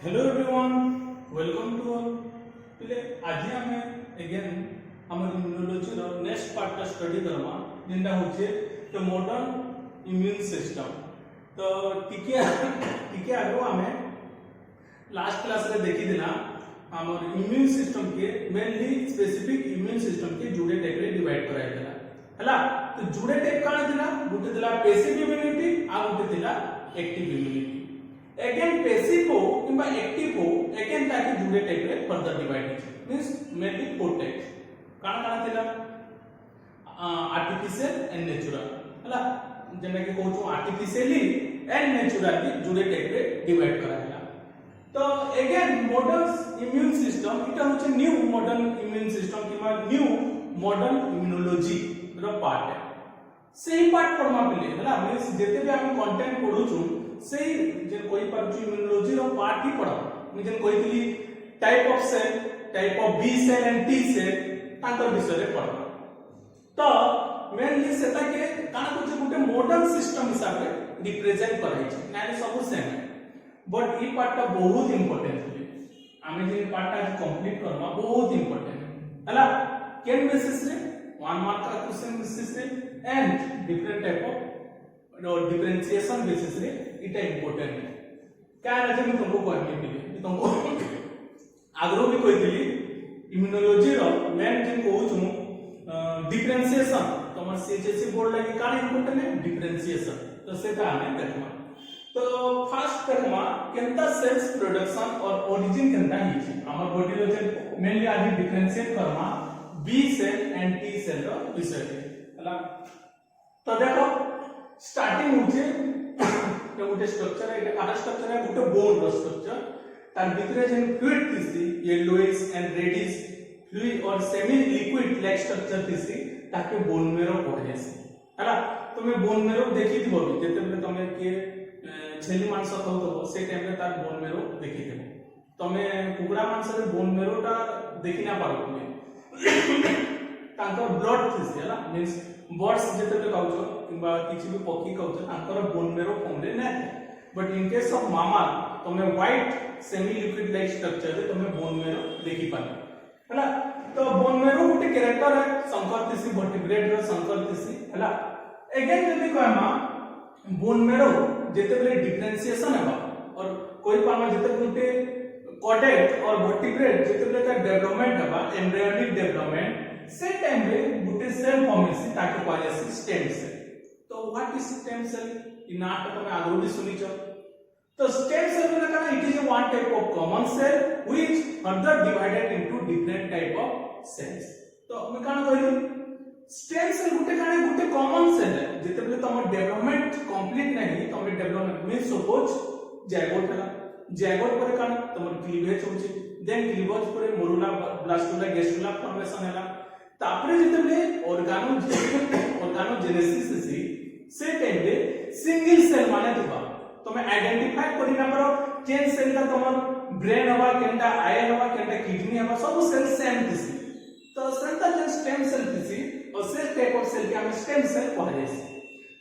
Hello everyone, welcome to all. पहले आज हमें अगेन हमर इम्यूनोलॉजी रो नेक्स्ट पार्ट का स्टडी करमा जेंदा होचे द मॉडर्न इम्यून सिस्टम। तो टिके आगो हमें लास्ट क्लास रे देखि दिना हमर इम्यून सिस्टम के मेनली स्पेसिफिक इम्यून सिस्टम के जुड़े टाइप रे डिवाइड कराय दिला हला। तो जुड़े टाइप काना दिला गुटे दिला पैसिव इम्यूनिटी आ गुटे दिला एक्टिव इम्यूनिटी। अगेन पैसिव हो किंबा एक्टिव हो अगेन ताकि जुड़े टाइप रे फर्दर डिवाइड होचे मींस मेनली फोर टाइप्स काना काना थिला आर्टिफिशियल एंड नेचुरल हला। जेना कि कहू आर्टिफिशियली एंड नेचुरली जुड़े टाइप रे डिवाइड करायला। तो अगेन मॉडर्न इम्यून सिस्टम इटा होचे न्यू मॉडर्न इम्यून सिस्टम किंबा न्यू मॉडर्न इम्यूनोलॉजी रो पार्ट है। सेही पार्ट पढमा पले हला मींस जेते भी हम कंटेंट पढुछु सेही जे कोई परचु इम्यूनोलॉजी रो पार्ट ही पढा जेन कहितली type of cell, type of B cell and T cell ताकर विषय रे पढा। तो मेनली सेटा के काना कुछ गुटे मॉडर्न सिस्टम हिसाब रे रिप्रेजेंट कराई छै नाले सब सेम है। बट ई पार्ट ता बहुत इंपोर्टेंट है। आमे जे पार्ट ता कंप्लीट करबा बहुत इंपोर्टेंट है हला। केन बेसिस रे 1 मार्क का क्वेश्चन बेसिस रे and different type of differentiation basis रे इटा इंपोर्टेंट है। क्या राजे मैं तुमको कहने के लिए तुमको आगरो भी कहतली इम्यूनोलॉजी रो मेन जे कहू छु डिफरेंशिएशन तमर सीएचएससी बोर्ड लागि का इंपोर्टेंट है डिफरेंशिएशन। तो सेटा हमें देखमा। तो फर्स्ट देखमा केनता सेल्स प्रोडक्शन और ओरिजिन केनता ही छै हमर बॉडी रो जे मेनली आज डिफरेंशिएट करमा B cell and T cell रो विषय है हला। तो देखो स्टार्टिंग होचे जो गुटे स्ट्रक्चर है एटा स्ट्रक्चर है गुटे बोन रो स्ट्रक्चर तार भितरे जेन फ्लूइड थिसी येलोइश एंड रेडिश फ्लूइड और सेमी लिक्विड लाइक स्ट्रक्चर थिसी ताके बोन मेरो कहैसी हला। तमे बोन मेरो देखि दिबो जेते तमे के छेली मांस खाउतो से टाइम रे तार बोन मेरो देखि देबो। तमे कुकुड़ा मांस रे बोन मेरो ता देखि ना पारो तांकर ब्लड थिसी हला मींस बर्ड्स जेते पे खाउछो किबा किछि भी पक्षी खाउछो तांकर बोन मेरो फॉर्म रे नै। बट इन केस ऑफ मामल तमे white semi liquid like structure रे तमे बोन मेरो देखि पालो हला। तो बोन मेरो गुटे कैरेक्टर है संकर थिसी वर्टिब्रेट रो संकर थिसी हला। अगेन जदी कहमा बोन मेरो जेते बेले डिफरेंशिएशन हेबा और कोई पामा जेते गुटे कॉर्डेट और वर्टिब्रेट जेते बेले का डेवलपमेंट हेबा एम्ब्रियोनिक डेवलपमेंट से टाइम रे गुटे सेल फॉर्मेशन ताके कहले स्टेम सेल। तो व्हाट इज स्टेम सेल इन नाट तो मैं आगु भी सुनी छ। तो स्टेम सेल में का it is one type of common cell which further divided into different type of cells. तो मैं काना कहली स्टेम सेल गुटे काने गुटे कॉमन सेल है जेते बेले तमर डेवलपमेंट कंप्लीट नहीं तमर डेवलपमेंट मींस सपोज जायगोट हला जायगोट पर काना तमर क्लीवेज होची देन क्लीवेज पर मोरुला ब्लास्टुला गेस्टुला फॉर्मेशन हला। तापरे जेते बेले ऑर्गेनोजेनेसिस से टाइम रे सिंगल सेल माने दिबा तमे आइडेंटिफाई करि ना पारो केन सेल ता तमर ब्रेन हवा केनटा आई हवा केनटा किडनी हवा सब सेल सेम दिसी। तो सेंटा जे स्टेम सेल दिसी और सेल टाइप ऑफ सेल के हम स्टेम सेल कहै छी।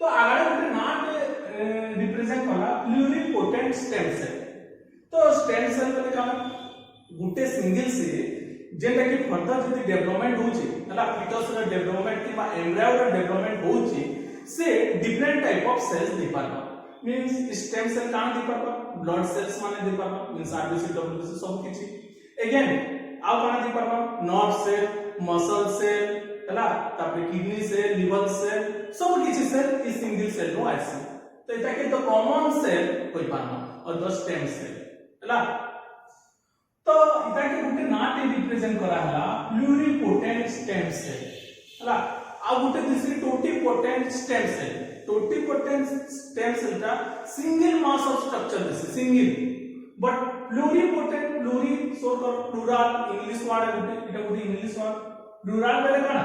तो आगे गुटे नाम रिप्रेजेंट कला प्लुरिपोटेंट स्टेम सेल। तो स्टेम सेल बोले का गुटे सिंगल से जेटा कि फर्दर जदी डेवलपमेंट होची हला फिटस रे डेवलपमेंट किबा एम्ब्रियो रे डेवलपमेंट होची से डिफरेंट टाइप ऑफ सेल्स दिपारबा मींस स्टेम सेल कान दिपारबा ब्लड सेल्स माने दिपारबा मींस आरबीसी डब्ल्यूबीसी सब किछि। अगेन आउ कान दिपारबा नर्व सेल मसल सेल हला तापर किडनी सेल लिवर सेल सब किछि सेल इस सिंगल सेल नो आसी। तो एटा के तो कॉमन सेल कोइ पाना और द स्टेम सेल हला। तो इता के गुटे नाट रिप्रेजेंट करा हला प्लुरिपोटेंट स्टेम सेल हला। आ गुटे दिसरी totipotent stem cell. Totipotent stem cell ता single mass of structure this single but pluripotent pluri so plural English word गुटे इटा गुटे इंग्लिश वर्ड प्लुरल बेले काना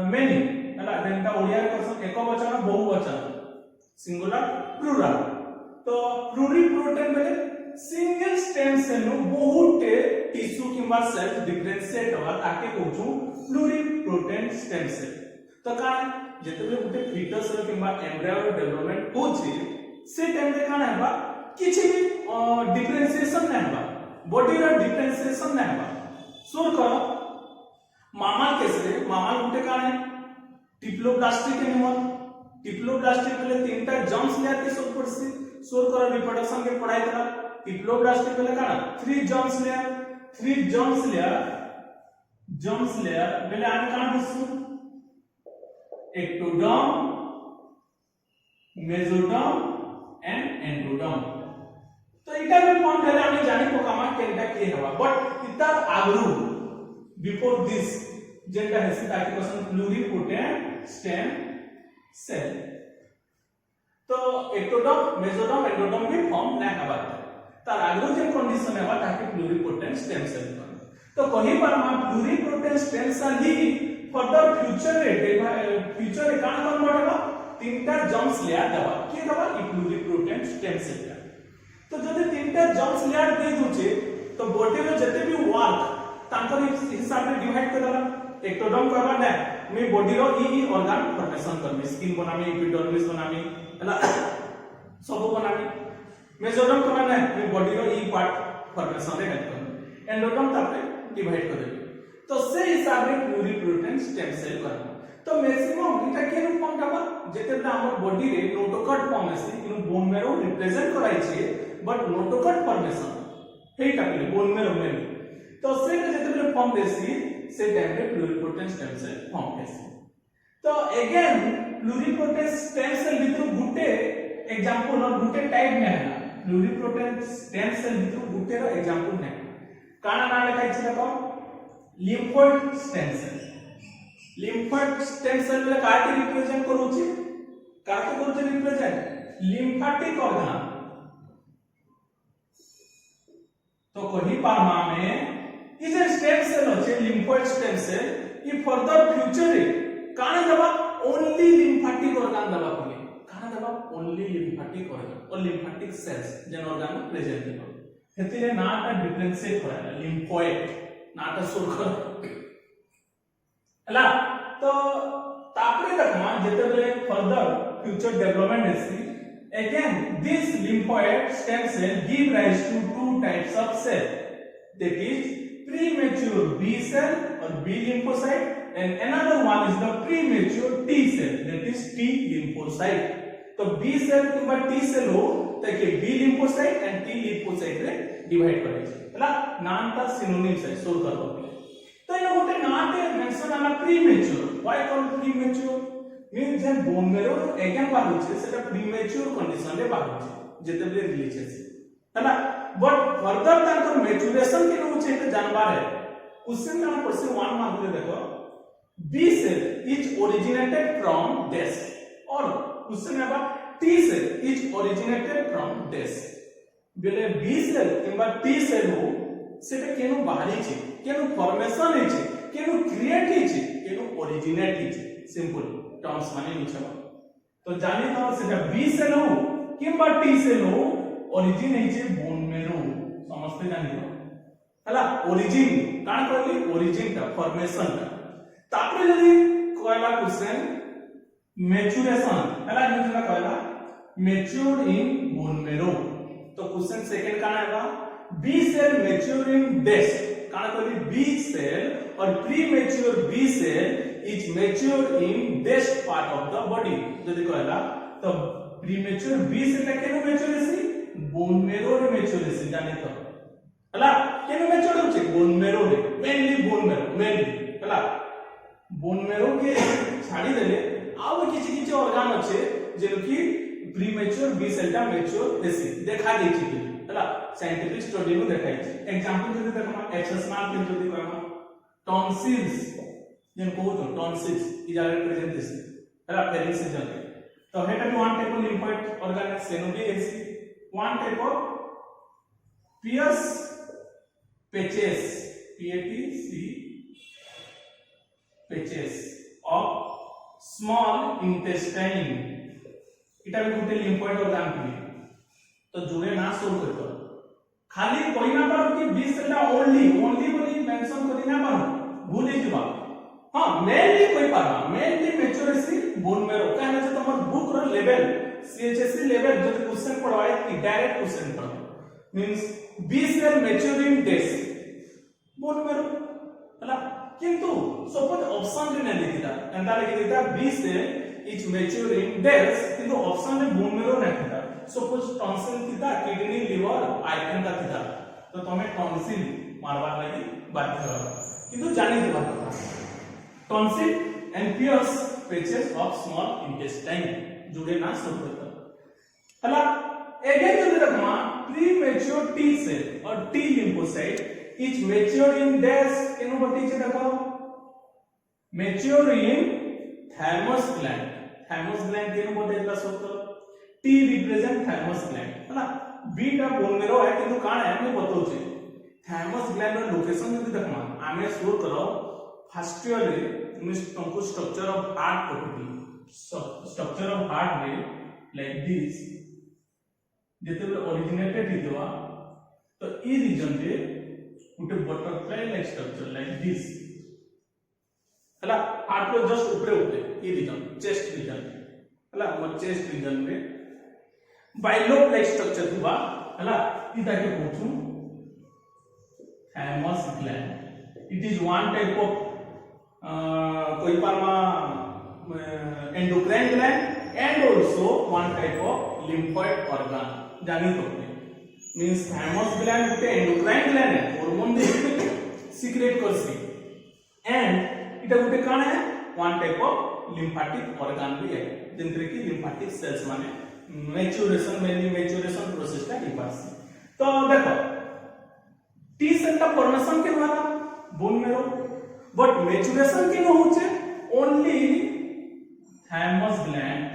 मेनी हला जेंटा ओडिया रे करसन एक वचन बहु वचन सिंगुलर प्लुरल। तो प्लुरिपोटेंट बेले सिंगल स्टेम सेल नु बहुते टिश्यू किंबा सेल डिफरेंशिएट होवा ताके कहू प्लुरिपोटेंट स्टेम सेल। तो का जेते बेले गुटे फिटस रे किंबा एम्ब्रियो रे डेवलपमेंट होची से टाइम रे काना हेबा किछि भी डिफरेंशिएशन नहीं होगा बॉडी रो डिफरेंशिएशन नहीं होगा सुर करो मामाल केस रे मामाल गुटे काने टिप्लोब्लास्टिक एनिमल टिप्लोब्लास्टिक बेले तीनटा जर्म्स लेयर के सब पड़सी सुर करो रिप्रोडक्शन के पढ़ाई करा टिप्लोब्लास्टिक बेले काना 3 जर्म्स लेयर बेले आने काना बुसु एक्टोडर्म मेसोडर्म एंड एंडोडर्म तो इटा भी फॉर्म करे आने जानि पकामा केनटा के हवा बट इतार आगरू बिफोर दिस जेंटा हेसी ताकि क्वेश्चन प्लूरिपोटेंट स्टेम सेल तो एक्टोडर्म मेसोडर्म एंडोडर्म भी फॉर्म ना हवा तार आगरू जे कंडीशन हवा ताकि प्लूरिपोटेंट स्टेम सेल तो कहीं पर मा प्लूरिपोटेंट स्टेम सेल ही फर्दर फ्यूचर रे कान कन्वर्ट होगा तीनटा जर्म्स लेयर दबा के दबा ई प्लूरिपोटेंट स्टेम सेल तो जदि तीनटा जर्म्स लेयर दे दुचे तो बॉडी रो जते भी वर्क तांकर हिसाब रे डिवाइड करला एक्टोडर्म कहबा ना मैं बॉडी रो ई ऑर्गन फॉर्मेशन करमी स्किन बनामी एपिडर्मिस बनामी हला सब बनामी मेसोडर्म कहबा ना मैं बॉडी रो ई पार्ट फॉर्मेशन रे हेल्प करमी एंडोडर्म तापरे डिवाइड कर देबी तो से हिसाब रे प्लूरिपोटेंट स्टेम सेल करबा तो मैक्सिमम इटा के रूप में दबा जेतेबा हमर बॉडी रे नोटोकट फॉर्म हेसी इनु बोन मेरो रिप्रेजेंट कराई छै बट नोटोकट फॉर्मेशन हेटा पे बोन मेरो में तो से जेतेबे फॉर्म देसी से टाइम रे प्लूरिपोटेंट स्टेम सेल फॉर्म देसी तो अगेन प्लूरिपोटेंट स्टेम सेल भितर गुटे एग्जांपल और गुटे टाइप में है प्लूरिपोटेंट स्टेम सेल भितर गुटे रो एग्जांपल नै काना ना लिखाई छै देखो lymphoid stem cell lymphoid stem cell बेले काके रिप्रेजेंट करूची काके करूची रिप्रेजेंट लिम्फेटिक ऑर्गन तो कही पारमा में ई जे स्टेम सेल होचे lymphoid stem cell E further future रे काने दबा ओनली लिम्फेटिक ऑर्गन दबा पड़े काने दबा ओनली लिम्फेटिक ऑर्गन और लिम्फेटिक सेल्स जेन ऑर्गन प्रेजेंट हो हेतिरे नाटा डिफरेंशिएट कराला लिम्फोइड नाटा सुरखर हला तो तापरे देखमा जेतेबे फर्दर फ्यूचर डेवलपमेंट हेसी again this lymphoid stem cell give rise to two types of cell that is premature B cell or B lymphocyte and another one is the premature T cell that is T lymphocyte तो B cell किबा T cell हो ताकि B lymphocyte and T lymphocyte रे divide करे छै हला नाम ता synonyms है सोल्व करबो तो इन गोटे नाटे मेंशन आला premature why call premature means जे बोन मेरो एगेन बाहर छै सेटा प्रीमेच्योर कंडीशन रे बाहर छै जेतेबे रिलीज छै हला बट फर्दर ताकर मैच्योरेशन के नो छै त जानबार है क्वेश्चन का क्वेश्चन 1 मार्क ले देखो B cell is originated from dash और क्वेश्चन है T cell is originated from dash बेले बी सेल किबा टी सेल हो सेटा केनो बाहरी छै केनो फॉर्मेशन है छै केनो क्रिएट है छै केनो ओरिजिनेट है छै सिंपल टर्म्स माने निछबा तो जानि तो सेटा बी सेल हो किबा टी सेल हो ओरिजिन है छै बोन मेरो समझते जानि तो हला ओरिजिन कान कहली ओरिजिन का फॉर्मेशन का तापरे जदी कहला क्वेश्चन मैच्योरेशन हला निछला कहला मैच्योर्ड इन बोन मेरो तो क्वेश्चन सेकंड काना है B cell mature in dash काना कहली बी सेल और premature B cell is mature in dash part of the body जदी कहला तो प्रीमेच्योर बी सेल का केनो मैच्योरेसी बोन मेरो रे मैच्योरेसी जानि तो हला केनो मैच्योर होचे बोन मेरो रे मेनली बोन मेरो मेनली हला बोन मेरो के छाडी देले आउ किछि किछि ऑर्गन अछि जेनो कि प्रीमेच्योर बी सेल टा मैच्योर हेसी देखा दै छी हला साइंटिफिक स्टडी नु देखाइ छै एग्जांपल जदी देखमा एक्सेसनल के जदी कहमा टॉन्सिल्स जेन कहू तो टॉन्सिल्स इ जाले प्रेजेंट हेसी हला फेरिंग से जन तो हेटा भी one type of lymphoid organ सेनोबी हेसी one type of Peyer's patches PATC patches of small intestine इटा भी गुटे लिम्फोइड ऑर्गन के तो जुड़े ना सोल्व करतो खाली कोई ना पारो कि बी सेलटा ओनली बोली मेंशन करि ना पारो भूली जबा हां मेनली कोई पारा मेनली मैच्योरेसी बोन मेरो कहना छै तमर बुक रो लेवल CHSC लेवल जब क्वेश्चन पढ़वाए कि डायरेक्ट क्वेश्चन पढ़ो means B cell mature in the bone marrow हला किंतु सपोज ऑप्शन रे नहीं लिखिता एंता लिखि देता B cell is mature in days किंतु ऑप्शन रे बोन मेरो नहीं लिखिता सपोज टॉन्सिल थिता किडनी लिवर आइकन का थिता तो तमे टॉन्सिल मारवा लागि बाध्य हो किंतु जानि देबा କଥା tonsil and Peyer's patches of small intestine जुड़े ना सुरत हला अगेन जदि रखमा प्रीमेच्योर टी सेल और T lymphocyte is mature in days केनु बति छै देखो मैच्योर इन थाइमस ग्लैंड केनु बतेला सुरत टी रिप्रेजेंट थाइमस ग्लैंड हला बी टा बोन मेरो है किंतु काण है मैं बतौ छै थाइमस ग्लैंड रो लोकेशन जदि देखमा आमे शो करो फर्स्ट ईयर रे मींस तुमको स्ट्रक्चर ऑफ हार्ट पढ़ी स्ट्रक्चर ऑफ हार्ट में लाइक दिस जेते ओरिजिनेटेड हितवा तो ई रीजन रे उटे butterfly like structure like this हला हार्ट रो जस्ट ऊपर उठे ई रीजन चेस्ट रीजन हला मोर चेस्ट रीजन में बाइलोब लाइक स्ट्रक्चर थिबा हला ई ताके पूछू thymus gland it is one type of कोई पारमा endocrine gland and also one type of lymphoid organ जानी तो मींस थाइमस ग्लैंड उटे एंडोक्राइन ग्लैंड है हार्मोन दे सीक्रेट करसी एंड इटा उटे काण है one type of lymphatic organ भी है जिनसे कि लिम्फेटिक सेल्स माने मैच्योरेशन प्रोसेस टा ही पास तो देखो टी सेल का फॉर्मेशन के द्वारा बोन मेरो बट मैच्योरेशन के न होचे ओनली थाइमस ग्लैंड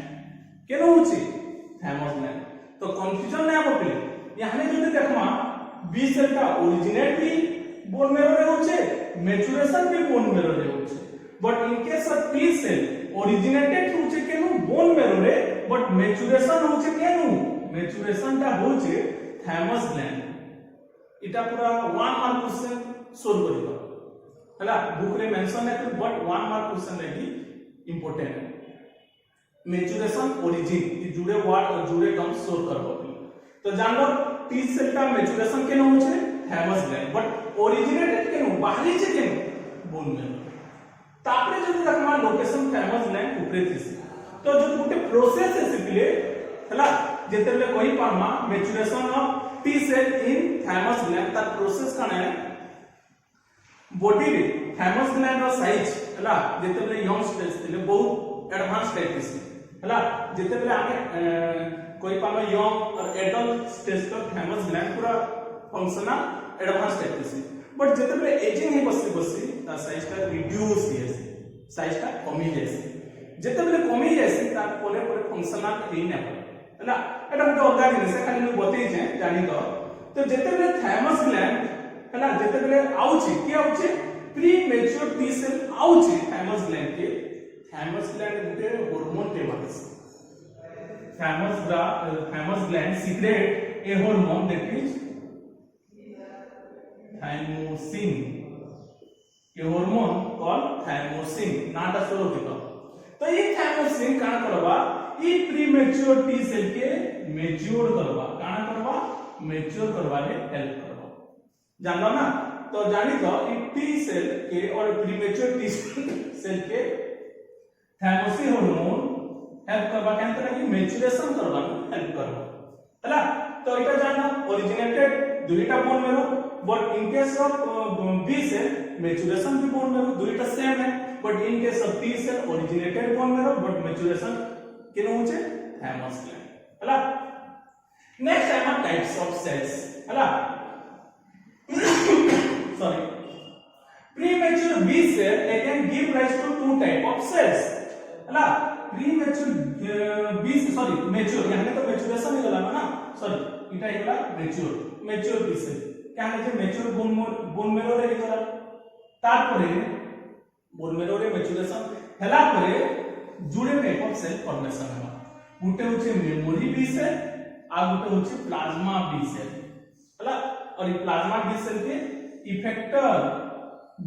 के न होचे थाइमस ग्लैंड तो कंफ्यूजन ना होले यहां जदि देखमा बी सेल का ओरिजिनेट भी बोन मेरो रे होचे मैच्योरेशन भी बोन मेरो रे होचे but in case of T cell originated होचे केनु बोन मेरो रे बट मैच्योरेशन होचे केनु मैच्योरेशन ता होचे थाइमस ग्लैंड इटा पूरा 1 मार्क क्वेश्चन सोल्व करिबो हला बुक रे मेंशन है बट 1 मार्क क्वेश्चन लागी इंपोर्टेंट मैच्योरेशन ओरिजिन ई जुड़े वर्ड और जुड़े टर्म सोल्व करबो तो जान लो टी सेल का मैच्योरेशन केन होचे थाइमस ग्लैंड बट ओरिजिनेटेड केन बाहरी छे केन बोन में तापरे जदि रखमा लोकेशन थाइमस ग्लैंड ऊपरे थिस तो जो गुटे प्रोसेस है सिखले हला जेतेले कोई पामा maturation of T cell in thymus gland ता प्रोसेस काना है बॉडी रे थाइमस ग्लैंड रो साइज हला जेतेले यंग स्टेज थिले बहुत एडवांस टाइप थिस हला जेतेले आमे कोई पामा यंग और एडल्ट स्टेज तो थाइमस ग्लैंड पूरा फंक्शनल एडवांस टाइप थिस बट जेतेले एजिंग हे बसी बसी ता साइज ता रिड्यूस हियस साइज ता कमी जैसे जेतेले कमी जैसे ता पोले पोले फंक्शनल हे नै हला एटा गुटे अलगा जिनिस खाली मैं बतई छै जानि तो जेतेले थाइमस ग्लैंड हला जेतेले आउची के आउची प्री मैच्योर टी सेल आउची थाइमस ग्लैंड गुटे हार्मोन ते बास thymus gland secrete a hormone that is thymosin a hormone called thymosin नाटा सुरक्षित तो ये थाइमोसिन काना करबा ई प्रीमेच्योर टी सेल के मैच्योर करबा काना करबा मैच्योर करबा ले हेल्प करबा जानलो ना तो जानी तो ई टी सेल के और प्रीमेच्योर टी सेल के थाइमोसिन हार्मोन हेल्प करबा केन तरह की मैच्योरेशन करबा हेल्प करबा हला तो इटा जानना ओरिजिनेटेड दुईटा bone marrow but in case of B cell maturation भी बोन मेरो दुईटा सेम है but in case of T cell originated bone marrow but maturation केन होचे थाइमस ग्लैंड हला next time types of cells हला sorry premature B cell can give rise to two type of cells हला premature B sorry mature यहां तो maturation ही गला ना sorry इटा इगला मैच्योर बी सेल क्या है जे मैच्योर बोन मेरो रे गला तार परे बोन मेरो रे मैच्योरेशन हला परे जुड़े टाइप ऑफ सेल फॉर्मेशन है गुटे होचे मेमोरी बी सेल आ गुटे होचे प्लाज्मा बी सेल हला और ये प्लाज्मा बी सेल के इफेक्टर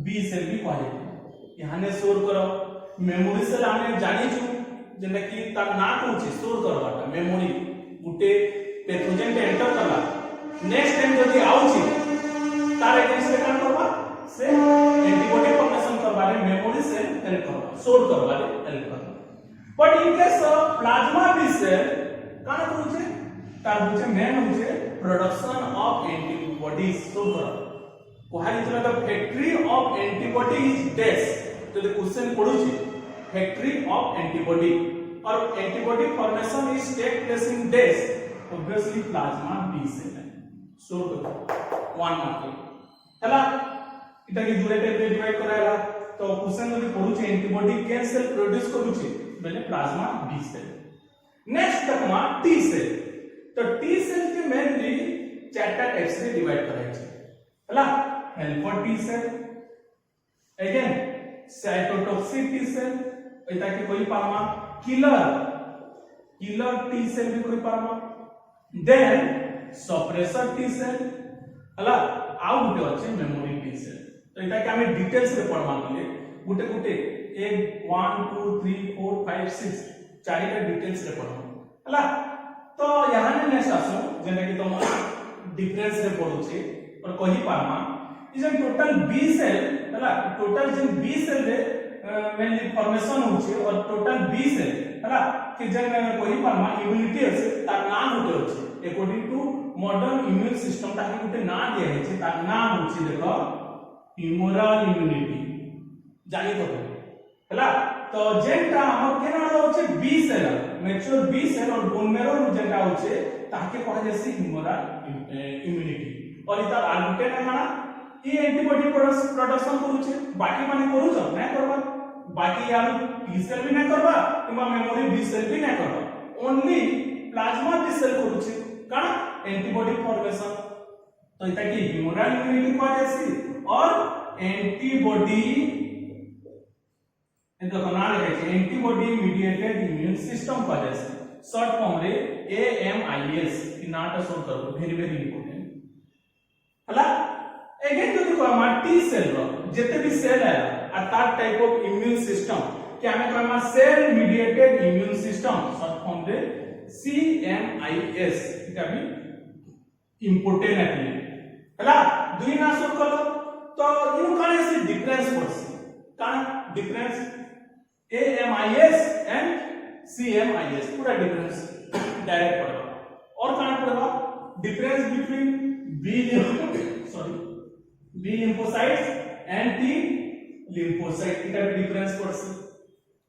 बी सेल भी कहले यहां ने स्टोर करो मेमोरी सेल आमे जानि छु जेने कि तार नाम होचे स्टोर करवाटा मेमोरी गुटे पैथोजन के एंटर करला नेक्स्ट हेल्प करबा सोर करबा हेल्प करबा but in case of plasma B cell काना करूचे तार होचे मेन होचे प्रोडक्शन ऑफ एंटीबॉडीज सो कोहाई तला the factory of antibody is this तो द क्वेश्चन पडुची फैक्ट्री ऑफ एंटीबॉडी और antibody formation is take place in this obviously plasma B cell so one mark हला इटा की जुड़े टाइप रे डिवाइड करायला तो क्वेश्चन जदी पडुची एंटीबॉडी केन सेल प्रोड्यूस करूची बेले प्लाज्मा बी सेल नेक्स्ट तकमा टी सेल तो टी सेल के मेनली चारटा टाइप्स रे डिवाइड कराय छै हला helper T cell again cytotoxic T cell एटा के कोई पामा किलर टी सेल भी कोई पामा देन सप्रेसर टी सेल हला आउ गुटे अछि मेमोरी टी सेल तो एटा के हमें डिटेल्स रे पढमा लिए गुटे गुटे 1 2 3 4 5 6 चारिटा डिटेल्स रे पढमा हला तो यहाँ ने नेक्स्ट आसो जेना कि तुम डिफरेंस रे पढु छी और कहि पामा is a total B cell हला टोटल जन बी सेल रे मेनली फॉर्मेशन हो छी और टोटल बी सेल हला कि जन कहि पामा इम्यूनिटी अछि तार नाम होते अछि according to modern immune system ताकि गुटे नाम दिया है तार नाम होछि देखो ह्यूमरल इम्यूनिटी जानि तो हला तो जेंटा हमर केना होछि B cell mature B cell और बोन मेरो जेंटा होछि ताके कहा जैसे ह्यूमरल इम्यूनिटी और इतार आर्गुटे ना खाना ई एंटीबॉडी प्रोडक्शन करूछि बाकी माने करू छ नै करबा बाकी यार टी सेल भी नै करबा किबा मेमोरी बी सेल भी नै करबा ओनली प्लाज्मा बी सेल करूछि काना एंटीबॉडी फॉर्मेशन तो इता की ह्यूमरल इम्यूनिटी कहा जैसी और एंटीबॉडी देखो ना लिखे एंटीबॉडी मीडिएटेड इम्यून सिस्टम कहा जैसे शॉर्ट फॉर्म रे AMIS की नाटा शो करो वेरी वेरी इंपोर्टेंट हला अगेन जो देखो हम टी सेल रो जते भी सेल है आ तार टाइप ऑफ इम्यून सिस्टम कि हमें कहमा cell mediated immune system short form रे CMIS इटा भी इंपोर्टेंट है हला दुई ना शो करो तो इन काने से डिफरेंस पड़सी काना डिफरेंस AMIS एंड CMIS पूरा डिफरेंस डायरेक्ट पड़ेगा और कहां पड़ेगा difference between B lymphocytes and T lymphocyte इटा भी डिफरेंस पड़सी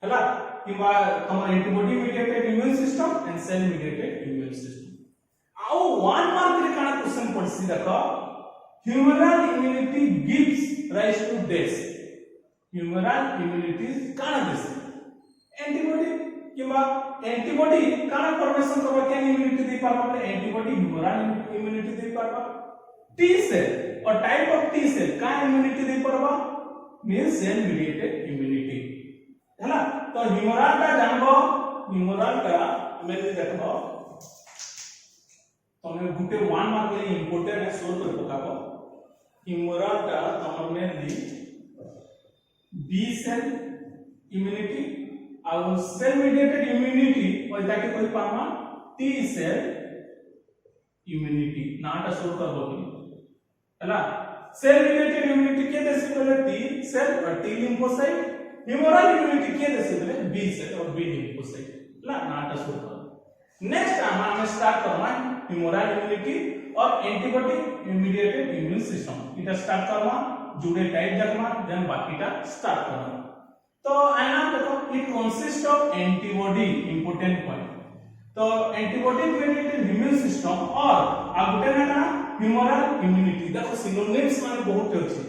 हला किबा हमर antibody mediated immune system and cell mediated immune system आओ वन मार्क रे काना क्वेश्चन पड़सी देखो humoral immunity gives rise to this humoral immunity काना दिस एंटीबॉडी किबा एंटीबॉडी काना फॉर्मेशन करबा के इम्यूनिटी दे पाबा एंटीबॉडी ह्यूमरल इम्यूनिटी दे पाबा टी सेल और टाइप ऑफ टी सेल का इम्यूनिटी दे पाबा मींस सेल मीडिएटेड इम्यूनिटी हैला तो ह्यूमरल का जानबो ह्यूमरल का मेरे देखबो तमे गुटे वन मार्क ले इंपोर्टेंट है सोल्व कर पकाबो ह्यूमरल का तमर मेनली बी सेल इम्यूनिटी और सेल मीडिएटेड इम्यूनिटी और ताकि कोई पामा टी सेल इम्यूनिटी नाटा शो करबो हैला सेल मीडिएटेड इम्यूनिटी के देसी बोले टी सेल और टी लिम्फोसाइट ह्यूमरल इम्यूनिटी के देसी बोले बी सेल और बी लिम्फोसाइट ला नाटा शो कर नेक्स्ट हम स्टार्ट करना ह्यूमरल इम्यूनिटी और एंटीबॉडी मीडिएटेड इम्यून सिस्टम इटा स्टार्ट करना जुड़े टाइप देखना देन बाकीटा स्टार्ट करना तो आना देखो it consist of antibody important point तो एंटीबॉडी मीडिएटेड इम्यून सिस्टम और आगुटे ना ह्यूमरल इम्यूनिटी देखो सिनोनिम्स माने बहुत अछि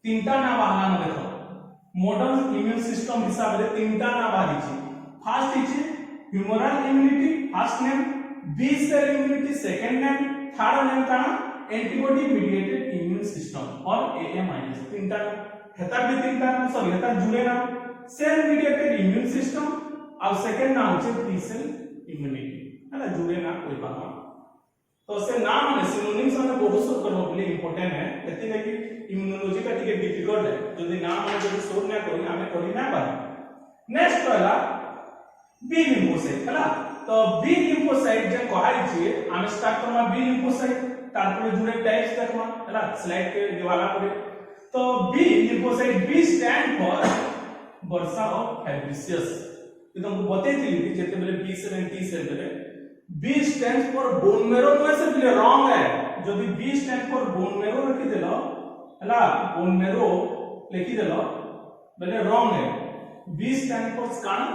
तीनटा ना बाहना में देखो मॉडर्न इम्यून सिस्टम हिसाब रे तीनटा ना बाहरी छी first is humoral immunity first name B cell immunity second name third name का एंटीबॉडी मीडिएटेड इम्यून सिस्टम और AMIS तीनटा हेता भी तीनटा नाम सॉरी हेता जुड़े ना सेल मीडिएटेड इम्यून सिस्टम और सेकंड नाम होचे टी सेल इम्यूनिटी हैला जुड़े ना कोई पामा तो से नाम माने सिनोनिम्स माने बहुत सब करबो बोले इंपोर्टेंट है एति कि इम्यूनोलॉजी का टिके डिफिकल्ट है जदी नाम माने जदी सोल्व ना करी हमें करी ना पाए नेक्स्ट पहला बी लिम्फोसाइट हैला तो बी लिम्फोसाइट जे कहै छी हम स्टार्ट करबा बी लिम्फोसाइट तारपरे जुड़े टाइप्स देखबा हैला स्लाइड के दिवाला पर तो B lymphocyte B stand for bursa of Fabricius ये तुमको बतेइथिली कि जेते बेले B cell and T cell बेले B stands for bone marrow तो ऐसे बिले रॉन्ग है जदी बी स्टैंड फॉर बोन मेरो रखि देलो हला बोन मेरो लिखि देलो बेले रॉन्ग है बी स्टैंड फॉर काना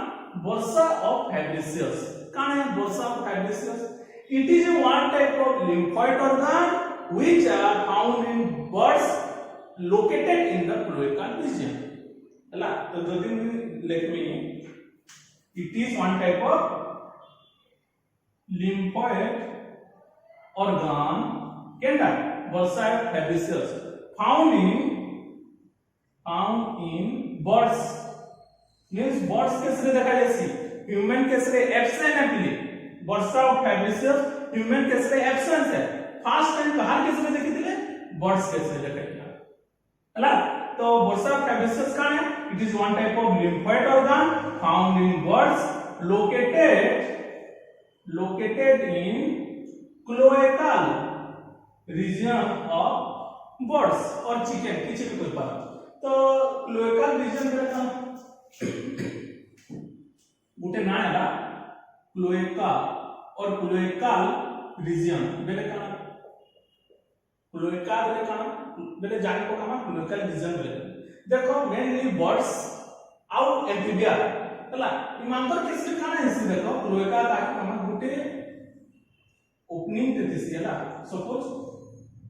वर्षा ऑफ फैब्रिशियस काना है वर्षा of Fabricius it is a one type of lymphoid organ which are found in birds located in the cloacal region हला तो जदी let me it is one type of lymphoid organ केंदा bursa of Fabricius found in birds means birds केसरे देखा जैसी human केसरे absent है पहले वर्षा ऑफ फैब्रिशियस ह्यूमन केसरे एब्सेंस है फर्स्ट टाइम कहां केसरे देखि दिले बर्ड्स केसरे देखिला हला तो वर्षा ऑफ फैब्रिशियस का है it is one type of lymphoid organ found in birds located in cloacal region of birds और चिकन किसी भी कोई पारा तो cloacal region का गुटे ना है क्लोएका और क्लोएकाल रीजन बेले काना क्लोएका बेले काना बेले जानि को कामा क्लोएकाल रीजन बेले देखो मेनली बर्ड्स आउ एम्फिबिया हला इमानतर किसके काना हिस्से देखो क्लोएका ताकि कामा गुटे ओपनिंग देतिसी हला सपोज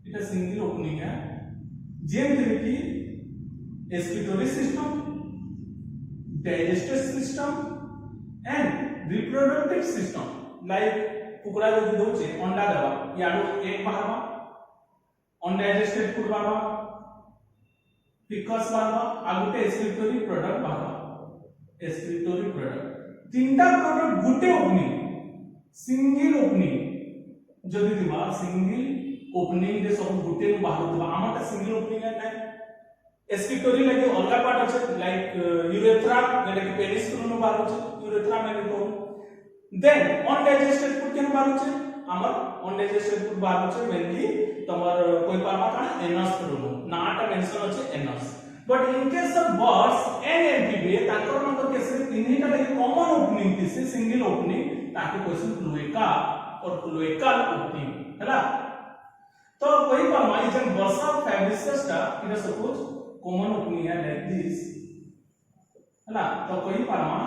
इट सिंगल ओपनिंग है जेम कि excretory system digestive system and reproductive system like कुकुड़ा जदी दोचे अंडा देबा याडो एक बाहरबा अनडाइजेस्टेड फूड बाहरबा फिकस बाहरबा आगुटे एक्सक्रीटोरी प्रोडक्ट बाहरबा एक्सक्रीटोरी प्रोडक्ट तीनटा प्रोडक्ट गुटे ओपनिंग सिंगल ओपनिंग जदी दिबा सिंगल ओपनिंग दे सब गुटे बाहर दिबा आमाटा सिंगल ओपनिंग है नै एक्सक्रीटोरी लगे अलगा पार्ट अछि लाइक यूरेथ्रा जेटा कि पेनिस कोनो बाहर अछि यूरेथ्रा में को देन अनडाइजेस्टेड फूड केन बाहर अछि हमर अनडाइजेस्टेड फूड बाहर अछि मेनली तमर कोई पामा काना एनस प्रोनो नाटा मेंशन अछि anus but in case of birds and amphibia ताकर नंबर केस तीनटा लगे कॉमन ओपनिंग थिसे सिंगल ओपनिंग ताके क्वेश्चन क्लोएका और क्लोएकल ओपनिंग हैला तो कोई पामा इजन वर्षा ऑफ फैब्रिशियस टा इट सपोज कॉमन ओपनिंग है लाइक दिस हैला तो कोई पामा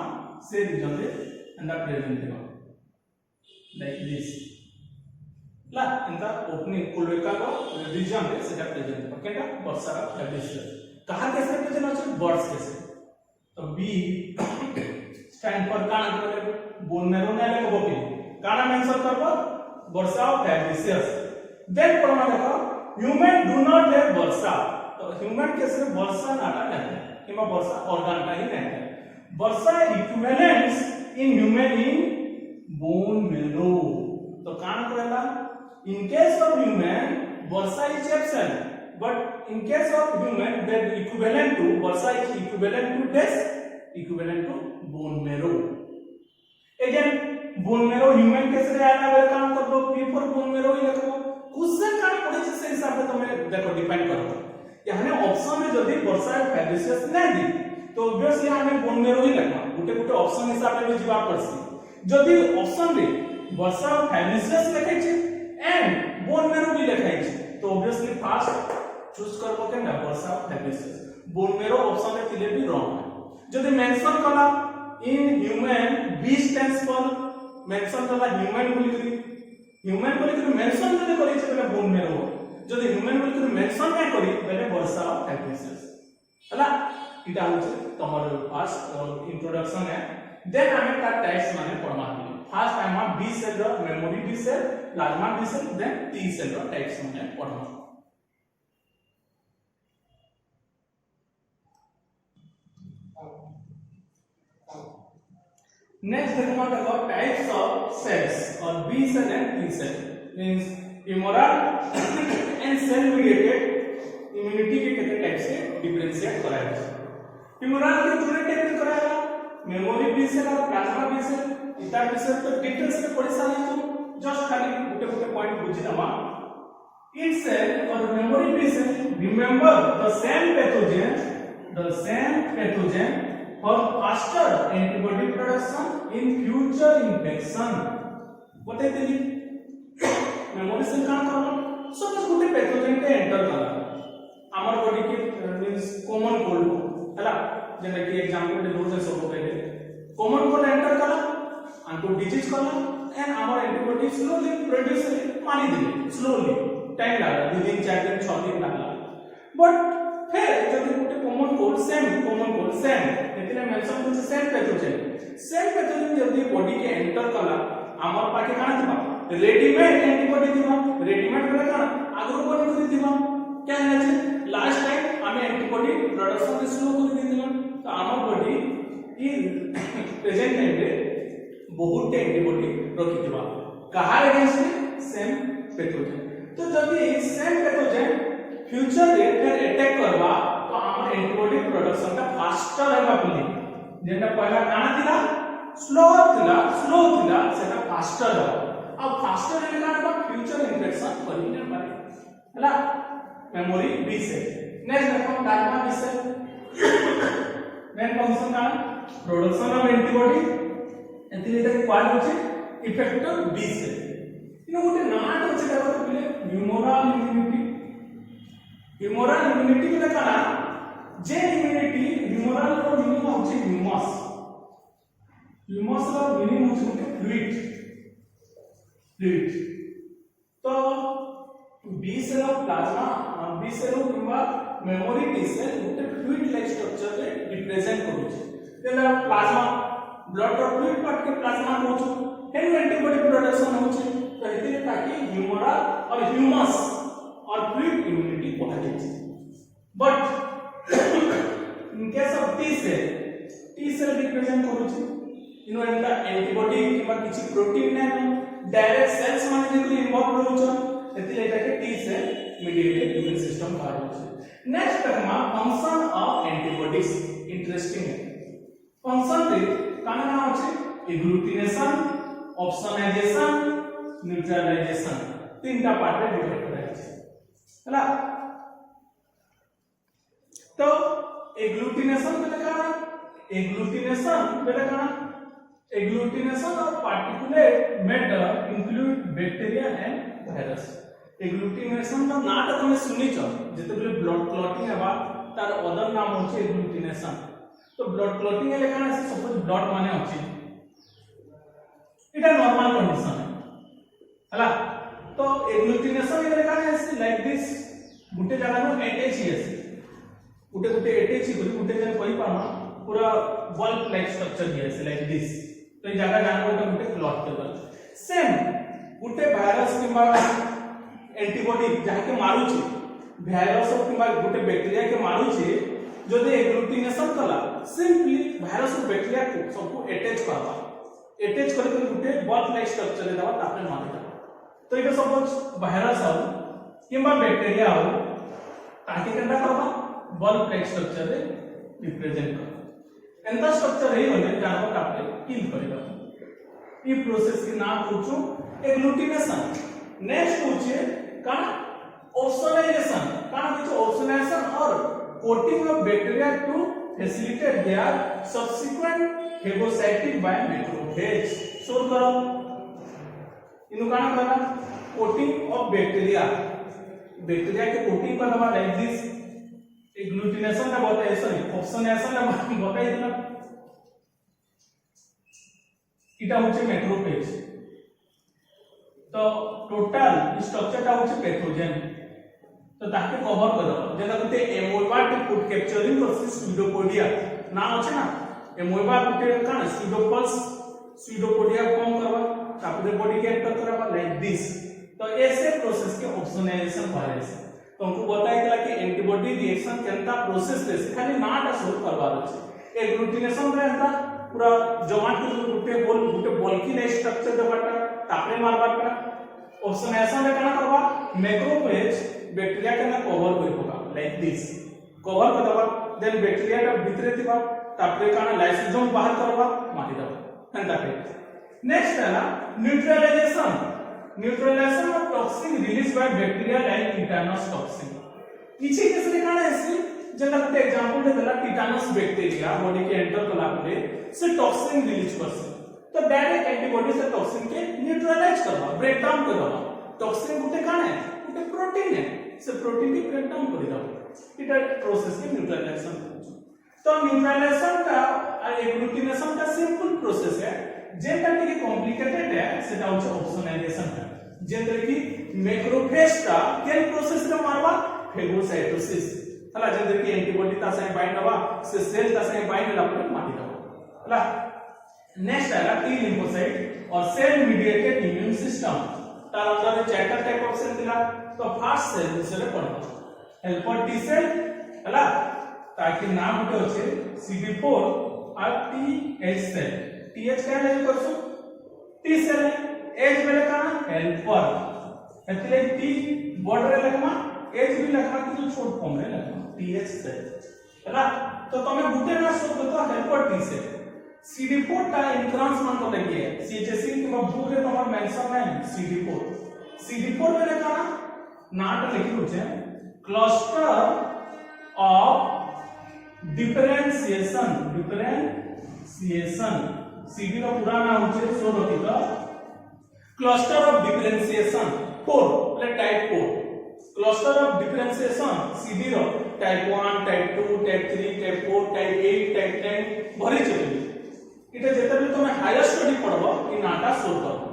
से रीजन दे एंड प्रेजेंट देबा लाइक दिस ला in the opening cloacal region दे सेटा प्रेजेंट देबा केटा वर्षा ऑफ फैब्रिशियस कहां कैसे प्रेजेंट अछि बर्ड्स कैसे तो बी स्टैंड फॉर काना करे बोन मेरो ने ले को बकी काना मेंशन करबो वर्षा ऑफ फैब्रिशियस देन परमा देखो ह्यूमन डू नॉट हैव वर्षा तो ह्यूमन के सिर्फ वर्षा नाटा नहीं है किमा वर्षा ऑर्गन का ही नहीं है bursa equivalents in human in bone marrow तो कान करेला in case of human bursa is absent but in case of human that equivalent to bursa is equivalent to this equivalent to bone marrow again bone marrow human case रे आला bell काम कर दो P for bone मेरो ही लिखो question कान पड़े से हिसाब से तुम्हें देखो डिपेंड करो यानी ऑप्शन में जदी वर्षा फैब्रिशियस नहीं दी तो ऑब्वियसली हमें बोन मेरो ही लिखना गुटे गुटे ऑप्शन हिसाब से जीवा पड़सी जदी ऑप्शन रे वर्षा फैब्रिशियस लिखाई छै एंड बोन मेरो भी लिखाई छै तो ऑब्वियसली फर्स्ट चूज करबो केना bursa Fabricius bone marrow option रे थिले भी रॉन्ग है जदी मेंशन कला in human B stands for mention कला ह्यूमन बोली मेंशन जदी करै छै बेले बोन मेरो जदी ह्यूमन बोली मेंशन नै करी बेले वर्षा फैब्रिशियस हला इटा होचे तमर फर्स्ट इंट्रोडक्शन है देन हमें का टाइप्स माने पढ़मा फर्स्ट टाइम बी सेल रो memory B cell plasma B cell then T cell रो टाइप्स माने पढ़मा नेक्स्ट देखो देखो टाइप्स ऑफ सेल्स और B cell and T cell means humoral and cell mediated immunity के कितने टाइप से डिफरेंशिएट कराया है ह्यूमरल के पूरे टाइप में कराया मेमोरी बी सेल और प्लाज्मा बी सेल इता विषय तो डिटेल्स में पढ़ी सारी तुम जस्ट खाली गुटे गुटे पॉइंट बुझी दमा इन सेल और memory B cell remember the same pathogen for faster antibody production in future infection बते देली मेमोरी से काम करबो सपोज गुटे पैथोजेन के एंटर कला हमर बॉडी के मींस कॉमन कोल्ड हला जेना कि एग्जांपल दे दोसे सब पहले कॉमन कोल्ड एंटर कला आंको डिजीज कला एंड हमर एंटीबॉडी स्लोली प्रोड्यूस मारी दिले स्लोली टाइम लागला 2 दिन 4 दिन 6 दिन लागला बट फिर जब गुटे कॉमन कोल्ड सेम एतिले मेंशन कुछ सेम पैथोजेन जब बॉडी के एंटर कला हमर पाके काना थिबा रेडीमेड एंटीबॉडी थिबा रेडीमेड बेले काना आगु बॉडी करि थिबा क्या है जे लास्ट टाइम हमें एंटीबॉडी प्रोडक्शन के स्लो कर दिथिला तो हमर बॉडी ई प्रेजेंट टाइम रे बहुत एंटीबॉडी रखि थिबा कहा अगेंस्ट सेम पैथोजेन तो जब ये सेम पैथोजेन फ्यूचर रे फिर अटैक करबा तो हमर एंटीबॉडी प्रोडक्शन का फास्टर हेबा बोली जेटा पहला काना थिला स्लो थिला सेटा फास्टर हो अब फास्टर हेले काना फ्यूचर इन्फेक्शन परिने पारे हला मेमोरी बी से नेक्स्ट देखो डाटा बी से मेन फंक्शन का प्रोडक्शन ऑफ एंटीबॉडी एंटीबॉडी का पार्ट होचे इफेक्टर बी से इनो गोटे नाट होचे देखो तो पहले ह्यूमोरल इम्यूनिटी के काना जे इम्यूनिटी ह्यूमोरल रो मीनिंग होचे ह्यूमस रो मीनिंग होचे फ्लूइड तो B cell of plasma B cell किंवा मेमोरी टी सेल गोटे फ्लूइड लाइक स्ट्रक्चर रे रिप्रेजेंट करूछ तेला प्लाज्मा ब्लड रो फ्लूइड पार्ट के प्लाज्मा होछ हेन एंटीबॉडी प्रोडक्शन होछ तो हेतिले ताकि ह्यूमरल और ह्यूमस और फ्लूइड इम्यूनिटी कहा जाय but in case of T cell represent करूछ इनो एंटा एंटीबॉडी किंवा किछि प्रोटीन ने डायरेक्ट सेल्स माने जे इन्वॉल्व रहउछ एतिले एटा के T cell mediated immune system कहा जाय next term function of antibodies interesting है फंक्शन रे काना होचे एग्लूटिनेशन ऑप्सोनाइजेशन न्यूट्रलाइजेशन तीनटा पार्ट रे डिवाइड करा जाय हला तो agglutination of particulate matter include bacteria and virus agglutination का नाम तुमने सुनी छ जते बेले ब्लड क्लॉटिंग हेबा तार अदर नाम होचे एग्लूटिनेशन तो ब्लड क्लॉटिंग हेले काना सपोज ब्लड माने अछि इटा नॉर्मल कंडीशन है हला तो एग्लूटिनेशन हेले काना लाइक दिस गुटे जगह नो अटैच हियस गुटे अटैच ही गुटे जन कोई पामा पूरा बल्ब लाइक स्ट्रक्चर हियस लाइक दिस तो ये जगह जान को गुटे क्लॉट टेबल सेम गुटे वायरस किबा एंटीबॉडी जहा के मारुची वायरस किबा गुटे बैक्टीरिया के मारुची जदि एग्लूटिनेशन कला सिंपली वायरस और बैक्टीरिया को सबको अटैच करके गुटे बल्ब लाइक स्ट्रक्चर देबा तापरे मार देबा तो इटा सपोज वायरस हो किबा बैक्टीरिया हो ताकि केनटा करबा बल्ब लाइक स्ट्रक्चर रे रिप्रेजेंट कर एंता स्ट्रक्चर हे होले जानवर तापरे किल करेगा ई प्रोसेस के नाम पूछो एग्लूटिनेशन नेक्स्ट पूछे का ऑप्सोनाइजेशन और coating of bacteria to facilitate their subsequent phagocytic by macrophage solve करो इनु काना करा कोटिंग ऑफ बैक्टीरिया के कोटिंग करवा लाइक दिस एग्लूटिनेशन का बताए सॉरी ऑप्सोनेशन का बताई दिला इटा होचे मैक्रोफेज तो टोटल स्ट्रक्चर ता होचे पैथोजेन तो ताके कवर कर दो जेना गुटे amoeba to food capturing process pseudopodia ना होचे ना एमोइबा गुटे काना स्यूडोपोडिया फॉर्म करवा तापरे बॉडी के एंटर करवा लाइक दिस तो ऐसे प्रोसेस के ऑप्सोनाइजेशन कहले से तो हमको बताई दिला कि एंटीबॉडी रिएक्शन केनता प्रोसेस रे खाली नाटा सोल्व करवा छै एग्लूटिनेशन रे एंता पूरा जमा के गुटे बल्की ने स्ट्रक्चर देबाटा तापरे मारबाटा ऑप्सोनेशन रे काना करबा मैक्रोफेज बैक्टीरिया के ना कवर कर होगा लाइक दिस कवर कर दबा देन बैक्टीरिया का भीतर थिबा तापरे काना लाइसोसोम बाहर करबा मारी दबा एंता के नेक्स्ट है ना neutralisation of toxin release by bacteria like tetanus toxin इछि केस रे काना है जेना गुटे एग्जांपल दे देला टिटानस बैक्टीरिया बॉडी के एंटर कला परे से टॉक्सिन रिलीज करसे तो डायरेक्ट एंटीबॉडी से टॉक्सिन के न्यूट्रलाइज करबा ब्रेक डाउन करबा टॉक्सिन गुटे कान है गुटे प्रोटीन है से प्रोटीन के ब्रेक डाउन कर दबा इटा प्रोसेस के न्यूट्रलाइजेशन तो न्यूट्रलाइजेशन का एग्लूटिनेशन का सिंपल प्रोसेस है जेटा टिके कॉम्प्लिकेटेड है सेटा होचे ऑप्सोनाइजेशन है जेंतरे की मैक्रोफेज का केन प्रोसेस रे मारबा फेगोसाइटोसिस हला जेंतरे की एंटीबॉडी ता से बाइंड हवा से सेल ता से बाइंड हला पर मारी दबा हला नेक्स्ट आएगा टी लिम्फोसाइट और सेल मीडिएटेड इम्यून सिस्टम तार अंदर चार टाइप ऑफ सेल दिला तो फर्स्ट सेल दूसरे पड़बा हेल्पर टी सेल हला ताकि नाम होते होचे CD4 और TH सेल TH क्या ले करसु T सेल H बेले का हेल्पर एतले T बॉर्डर लगमा H भी लगमा कि छोट फॉर्म रे लगमा TH सेल हला तो तमे गुटे ना शब्द तो हेल्पर T सेल CD4 टा एंट्रांस मान को लगी है CHC के बुक रे तमर मेंशन है CD4 बेले का नाट लिखि होचे क्लस्टर ऑफ डिफरेंशिएशन CD का पूरा नाम होचे सोलोटी का क्लस्टर ऑफ डिफरेंशिएशन 4 ले type 4 cluster of differentiation CD रो type 1 type 2 type 3 type 4 type 8 type 10 भरी चली इटा जेते भी तुम हायर स्टडी पढ़बो इ नाटा सोल्व करबो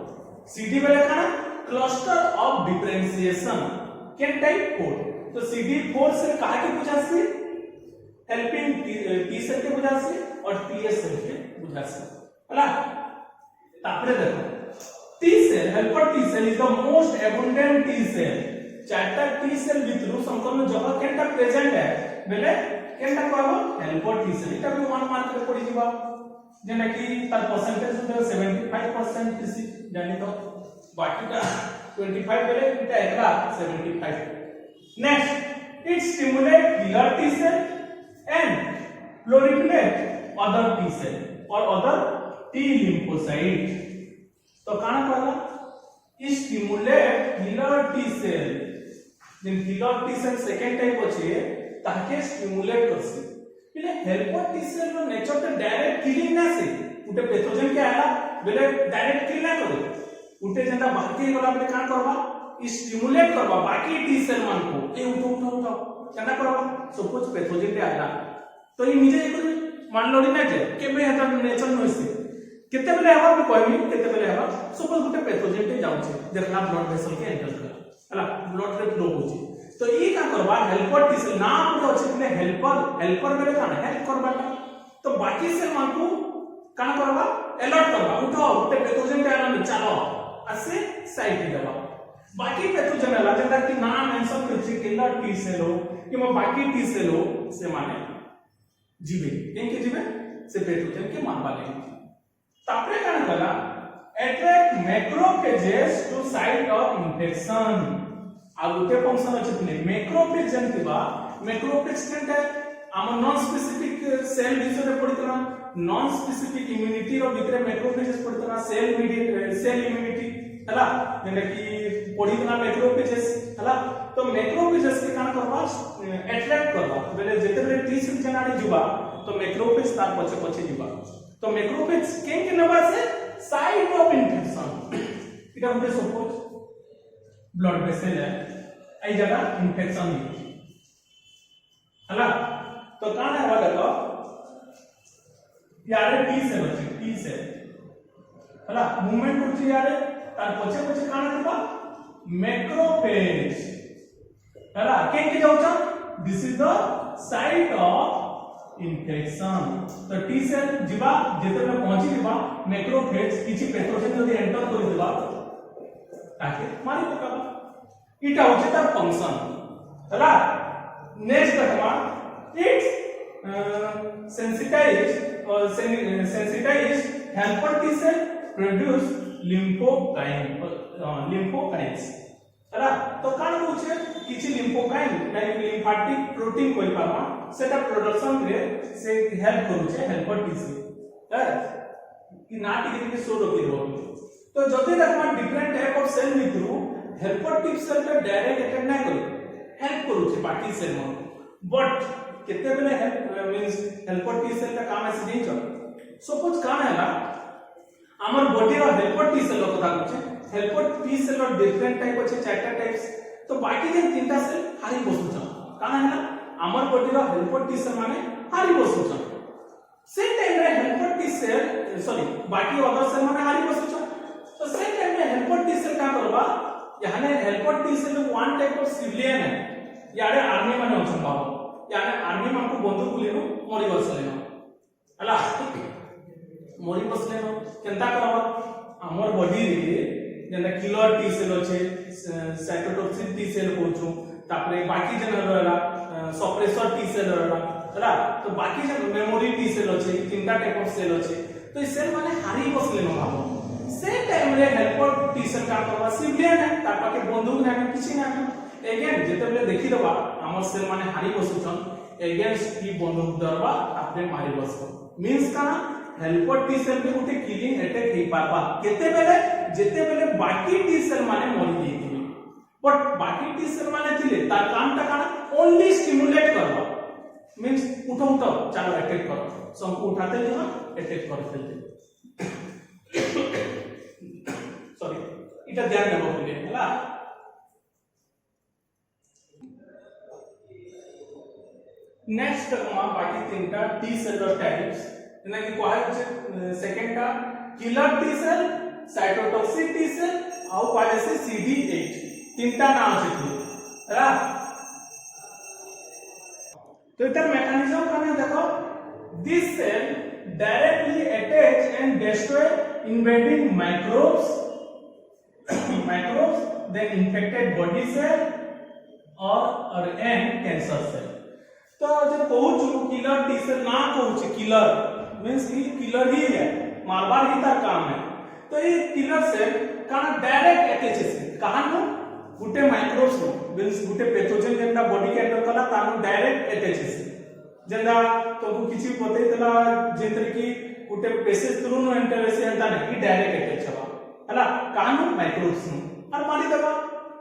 CD बेले का क्लस्टर ऑफ डिफरेंशिएशन के टाइप 4 तो CD4 से काहे के पूछा से हेल्पिंग टी सेल के वजह से और TH सेल के वजह से हला तापरे देखो T cell helper T cell is the most abundant T cell चारटा टी सेल भितरु संकल्प जगह केनटा प्रेजेंट है बेले केनटा कहबो हेल्पर टी सेल इटा भी 1 मार्क रे पड़ी जीवा जेना कि तार परसेंटेज होते 75% किसी जानी तो बाकीटा 25 बेले इटा एकरा 75 next it stimulate killer T cell and proliferate other T cell or other T lymphocyte तो काना कहला stimulate killer T cell then killer T cell second type अछि ताके stimulate करसी बिले helper T cell रो नेचर तो डायरेक्ट किलिंग ना से उटे पैथोजन के आला बेले डायरेक्ट किल ना करे उटे जेंता बाकी गला पे कान करबा स्टिमुलेट करबा बाकी T cell मान को ए उठो केना करबा सपोज पैथोजन पे आला तो ये निजे एक मान लो ना जे केबे हेता नेचर नोइसे केते बेले हवा भी कहबी केते बेले हवा सपोज गुटे पैथोजन पे जाउ छे देखला ब्लड वेसल के एंटर कर हला ब्लड रे फ्लो हो छे तो ई का करबा हेल्पर टी सेल नाम रो छे ने हेल्पर बेले काना हेल्प करबा तो बाकी सेल मान को काना करबा अलर्ट करबा उठो गुटे पैथोजन पे आला चलो असे साइड देबा बाकी पैथोजन आला जेता कि नाम मेंशन करछि किलर टी सेल हो कि बाकी टी सेल हो से माने जीवे केनके जीवे से पैथोजन के मारबा ले तापरे कान कला attract macrophages to site of infection आ गुटे फंक्शन अछि ने मैक्रोफेज जनतिबा मैक्रोफेज केनटा हम नॉन स्पेसिफिक सेल विषय पढितला नॉन स्पेसिफिक इम्यूनिटी रो भितरे मैक्रोफेजेस पढितला सेल इम्यूनिटी हला जेने कि पढितला मैक्रोफेजेस हला तो मैक्रोफेजेस के कान करबा अट्रैक्ट करबा बेले जेते बेले टी सेल जनाडी जुबा तो मैक्रोफेज तार पछे पछे जुबा तो मैक्रोफेज केन के नबा से साइट ऑफ इंफेक्शन इटा गुटे सपोज ब्लड वेसल है आई जगह इंफेक्शन है हला तो कान है देखो यारे टी सेल हला मूवमेंट होची यारे तार पछे पछे कान करबा मैक्रोफेज हला केन के जाउचा this is the site of infection तो टी सेल जीवा जेते में पहुंची जीवा मैक्रोफेज किछि पैथोजन जदी एंटर कर देबा ताके मारी पकाबा इटा होचे तार फंक्शन हला नेक्स्ट देखमा its sensitise helper T cell produce lymphokines हला तो कान होचे किछि लिम्फोकाइन लाइक लिम्फाटिक प्रोटीन कोइ पामा सेटा प्रोडक्शन रे से हेल्प करूचे हेल्पर टी सेल है कि नाटी के शो रोके हो तो जदि देखमा डिफरेंट टाइप ऑफ सेल मिथु हेल्पर टी सेल पे डायरेक्ट अटैक ना करे हेल्प करूचे बाकी सेल में बट केते बेले help means helper T cell का काम ऐसे नहीं चल सपोज काम हैला हमर बॉडी रो हेल्पर टी सेल कथा कहछे हेल्पर टी सेल रो डिफरेंट टाइप अछि चारटा टाइप्स तो बाकी जे तीनटा सेल हारी बसुछ काना हैला हमर बॉडी रो हेल्पर टी सेल माने हारी बसुछ से टाइम रे हेल्पर टी सेल सॉरी बाकी अदर सेल माने हारी बसुछ तो से टाइम में हेल्पर टी सेल का करबा याने helper T cell one type of civilian है यारे आर्मी माने अछन बाबू याने आर्मी मानकु बंदूक लेनो मरि बसलेनो हला मरि बसलेनो केनता करबा हमर बॉडी रे जेना किलर टी सेल अछि साइटोटॉक्सिन टी सेल कहछु तापरे बाकी जन रहला सप्रेसर टी सेल रहला हला तो बाकी जन मेमोरी टी सेल अछि तीनटा टाइप ऑफ सेल अछि तो ई सेल माने हारी बसलेनो बाबू से टाइम रे हेल्पर टी सेल का करबा सिविलियन है ता पाके बंदूक ना किछि ना अगेन जेते बेले देखि दबा हमर सेल माने हारी बसुछन अगेंस्ट ई बंदूक दरबा आपने मारी बसको मींस का हेल्पर टी सेल पे उठे किलिंग अटैक हे पाबा केते बेले जेते बेले बाकी टी सेल माने मरि जेतिबे बट बाकी टी सेल माने थिले तार काम ता काना ओनली स्टिमुलेट करबा मींस उठो तो चलो अटैक करो सबको उठाते जहां अटैक कर फेलते सॉरी इटा ध्यान देबो पड़े हला नेक्स्ट बाकी तीनटा टी सेल टाइप्स जेना कि कहै छै सेकंड का killer T cell cytotoxic T cell आउ कहै छै CD8 तीनटा नाम छै हला तो इधर मैकेनिज्म कने देखो this cell directly attach and destroy invading microbes then infected body cell or and cancer cell तो जब कहूछु किलर टी सेल ना कहूछु किलर मींस कि किलर ही है मारबार ही तार काम है तो ये किलर सेल काना डायरेक्ट अटैच है कहां नु गुटे माइक्रोब्स नु मींस गुटे पैथोजन जेंदा बॉडी के अंदर कला तानु डायरेक्ट अटैच है जेंदा तुमको किछि पते तला जेंतरे की गुटे पेसेज थ्रू नु एंटर से हता नहीं डायरेक्ट अटैच हवा हला कानु माइक्रोब्स नु और मानी दबा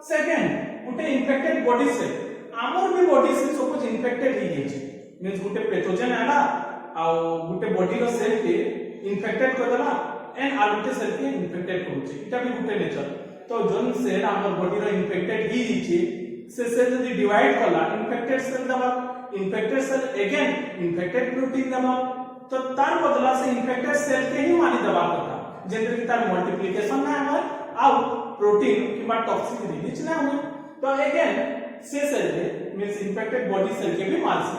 सेकंड गुटे इन्फेक्टेड बॉडी सेल आमर भी बॉडी सेल सपोज इन्फेक्टेड ही है मींस गुटे पैथोजन आला आ गुटे बॉडी रो सेल के इन्फेक्टेड कर देला एंड आ गुटे सेल के इन्फेक्टेड करूची इटा भी गुटे नेचर तो जोन सेल आमर बॉडी रो इन्फेक्टेड ही हिची से सेल जदी डिवाइड करला इन्फेक्टेड सेल दबा infected cell again infected protein दबा तो तार बदला से इन्फेक्टेड सेल के ही मानी दबा करता जेंतरे कि तार मल्टीप्लिकेशन ना हो आउ प्रोटीन किबा टॉक्सिक रिलीज ना हो तो अगेन से सेल के मींस इन्फेक्टेड बॉडी सेल के भी मार से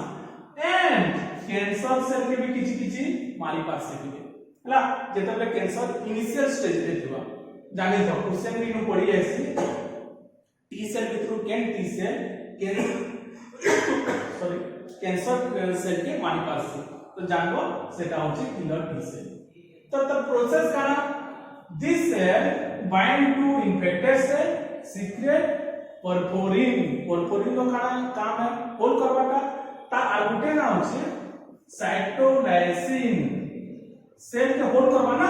एंड कैंसर सेल के भी किछि मारी पास से हला जेतबे कैंसर इनिशियल स्टेज रे थिबा जानि तो क्वेश्चन भी नु पड़ी ऐसी T cell through can T cell sorry cancer cell के मारी पास से तो जानबो सेटा होची किलर टी सेल तो द प्रोसेस काना this cell bind to infected cell secrete perforin रो खाना काम है होल करबाटा ता आगुटे ना होची साइटोलाइसिन सेल के होल करबा ना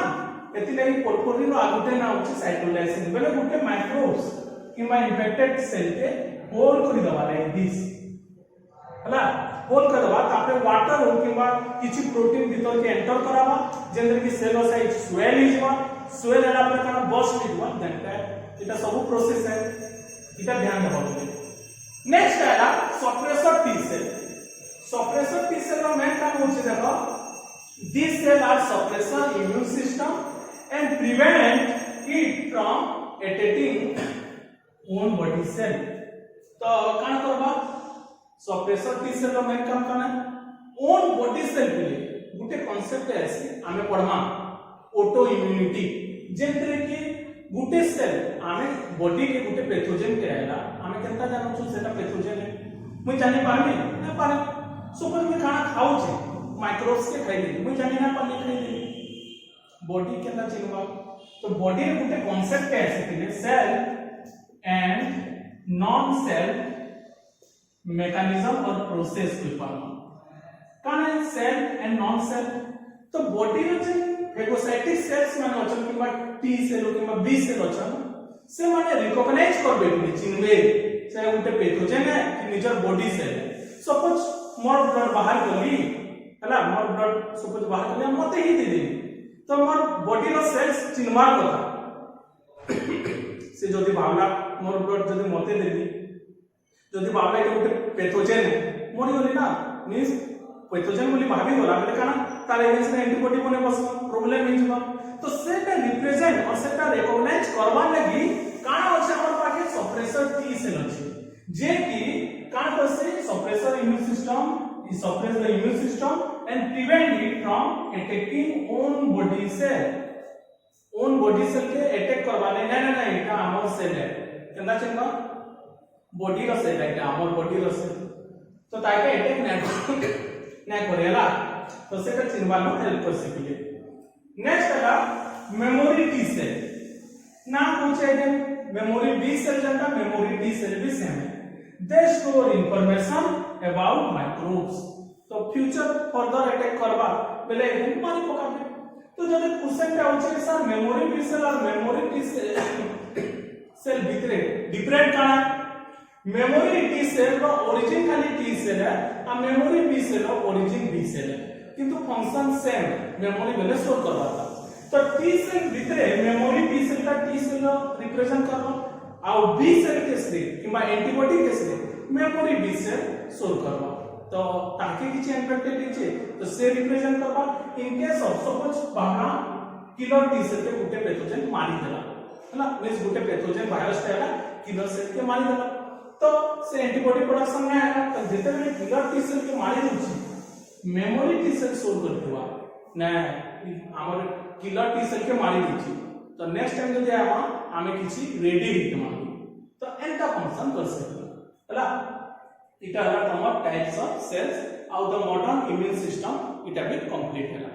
एति लागि परफोरिन रो आगुटे ना होची साइटोलाइसिन बेले गुटे माइक्रोब्स किबा इन्फेक्टेड सेल के होल करि दबा लाइक दिस हला होल करबा तापरे वाटर हो किबा किछि प्रोटीन भीतर के एंटर कराबा जेंदर की सेल साइज स्वेल हिजबा स्वेल हला पर kana बस्ट हिजबा दैट इटा सब प्रोसेस है इटा ध्यान देबो नेक्स्ट आला सप्रेसर टी सेल रो मेन काम होछि देखो this cell are suppressor immune system and prevent it from attacking own body cell तो कान करबा सप्रेसर टी सेल रो मेन काम काना ओन बॉडी सेल के लिए गुटे कांसेप्ट है ऐसे हमें पढ़मा ऑटो इम्यूनिटी जेंतरे कि गुटे सेल आमे बॉडी के गुटे पैथोजन के रहला आमे केनता जानो छु सेटा पैथोजन है मुई जानि पारमी ना पारे सपोज में खाना खाऊ छे माइक्रोब्स के खाइ ली मुई जानि ना पारली खाइ ली बॉडी केनता चिनबा तो बॉडी रे गुटे कांसेप्ट है ऐसे कि cell and non cell mechanism और प्रोसेस कोई पारमा काना सेल एंड नॉन सेल तो बॉडी रे जे फेगोसाइटिक सेल्स माने अछन किबा टी सेल किबा बी सेल अछन से माने रिकॉग्नाइज करबे चिन्हबे से उते पैथोजन है कि निजर बॉडी सेल है सपोज मोर ब्लड बाहर कली हला मोर ब्लड सपोज बाहर कली मते ही दे देली तो मोर बॉडी रो सेल्स चिन्हबार कथा से जदी भावना मोर ब्लड जदी मते देली जदी भावना एटा गोटे पैथोजेन मरि गली ना मींस पैथोजेन बोली भाबी गला बेले काना तार एगेंस्ट एंटीबॉडी बने बस प्रॉब्लम हे जबा तो सेटा रिप्रेजेंट और सेटा रिकॉग्नाइज करबा लगी काना अछि हमर पाखे सप्रेसर टी सेल अछि जे कि काना करसे suppressor immune system it suppress the immune system and prevent it from attacking own body cell के अटैक करवाने ना एटा हमर सेल है केना चिन्ह बॉडी रो सेल है हमर बॉडी रो सेल तो ताके अटैक ना करेला तो सेटा चिन्हबानो हेल्प कर सकिले नेक्स्ट है मेमोरी टी सेल ना पूछे जे मेमोरी बी सेल जनता मेमोरी टी सेल भी सेम है they store information about microbes तो फ्यूचर फर्दर अटैक करबा बेले एकदम मारी पकाबे तो जब क्वेश्चन का होचे सर मेमोरी बी सेल और मेमोरी टी सेल भितरे डिफरेंट काना मेमोरी टी सेल रो ओरिजिन खाली टी सेल है आ मेमोरी बी सेल रो ओरिजिन बी सेल है किंतु फंक्शन सेम मेमोरी बेले स्टोर करवाता तो टी सेल भितरे मेमोरी टी सेल का टी सेल रो रिप्रेजेंट करबा आ बी सेल केसरे किबा एंटीबॉडी केसरे मेमोरी बी सेल स्टोर करबा तो ताके किछि इम्पैक्ट दिचे तो से रिप्रेजेंट करबा इन केस ऑफ सपोज बाहा किलर टी सेल के गुटे पैथोजेन मारी देला हैना मींस गुटे पैथोजेन वायरस तेला किलर सेल के मारी देला तो से एंटीबॉडी प्रोडक्शन में आएगा तो जेते बेले किलर टी सेल के मारी दुची मेमोरी टी सेल स्टोर करथुवा ना हमर किलर टी सेल के मारी दिची तो नेक्स्ट टाइम जदि आवा आमे किछि रेडी हितमा तो एंटा फंक्शन कर सकते हला इटा हला तमर टाइप्स ऑफ सेल्स आउ द मॉडर्न इम्यून सिस्टम इटा भी कंप्लीट हला।